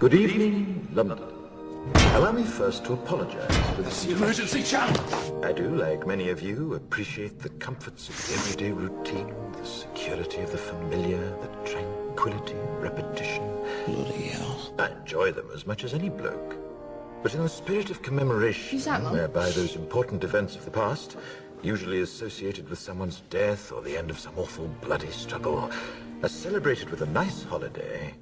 Good evening, London. Allow me first to apologize for this emergency channel. I do, like many of you, appreciate the comforts of the everyday routine, the security of the familiar, the tranquility of repetition. Bloody hell. I enjoy them as much as any bloke. But in the spirit of commemoration, whereby those important events of the past, usually associated with someone's death or the end of some awful bloody struggle, are celebrated with a nice holiday,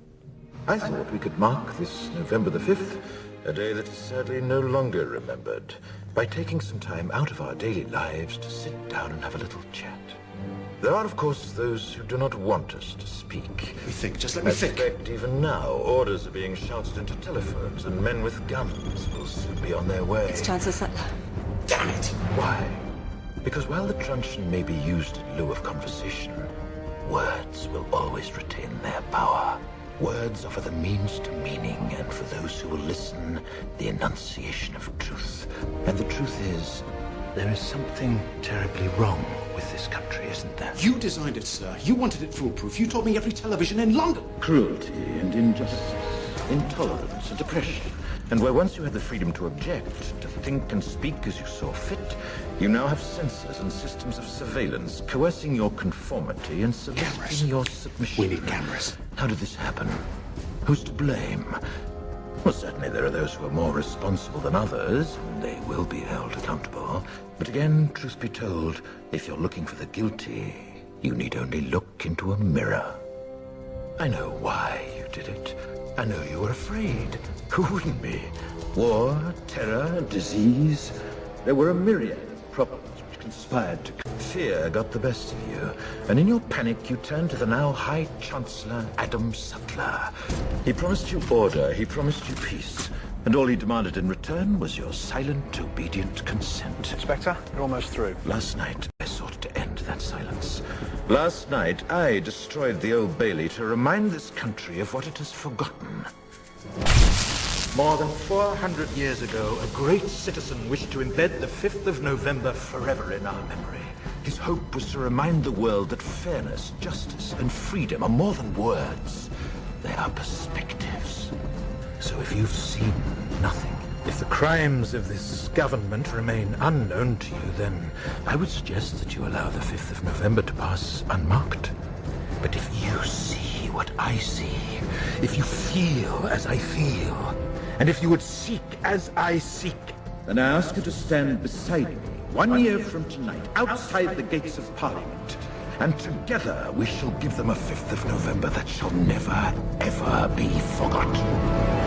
I thought we could mark this November the 5th, a day that is sadly no longer remembered, by taking some time out of our daily lives to sit down and have a little chat. There are, of course, those who do not want us to speak. Just let me think. I suspect even now, orders are being shouted into telephones, and men with guns will soon be on their way. It's Chancellor Sutler. Damn it! Why? Because while the truncheon may be used in lieu of conversation, words will always retain their power. Words offer the means to meaning, and for those who will listen, the enunciation of truth. And the truth is, there is something terribly wrong with this country, isn't there? You designed it, sir. You wanted it foolproof. You told me every television in London. Cruelty and injustice, intolerance and oppression. And where once you had the freedom to object, to think and speak as you saw fit, you now have censors and systems of surveillance coercing your conformity and soliciting your submission. We need cameras. How did this happen? Who's to blame? Well, certainly there are those who are more responsible than others, and they will be held accountable. But again, truth be told, if you're looking for the guilty, you need only look into a mirror. I know why you did it. I know you were afraid. Who wouldn't be? War, terror, disease. There were a myriad of problems which conspired to... Fear got the best of you, and in your panic you turned to the now High Chancellor Adam Sutler. He promised you order, he promised you peace, and all he demanded in return was your silent, obedient consent. Inspector, you're almost through. Last night, I sought to end that silence. Last night, I destroyed the Old Bailey to remind this country of what it has forgotten. More than 400 years ago, a great citizen wished to embed the 5th of November forever in our memory. His hope was to remind the world that fairness, justice, and freedom are more than words. They are perspectives. So if you've seen nothing, if the crimes of this government remain unknown to you, then I would suggest that you allow the 5th of November to pass unmarked. But if you see what I see, if you feel as I feel, and if you would seek as I seek, then I ask you to stand beside me 1 year from tonight, outside the gates of Parliament, and together we shall give them a 5th of November that shall never, ever be forgotten.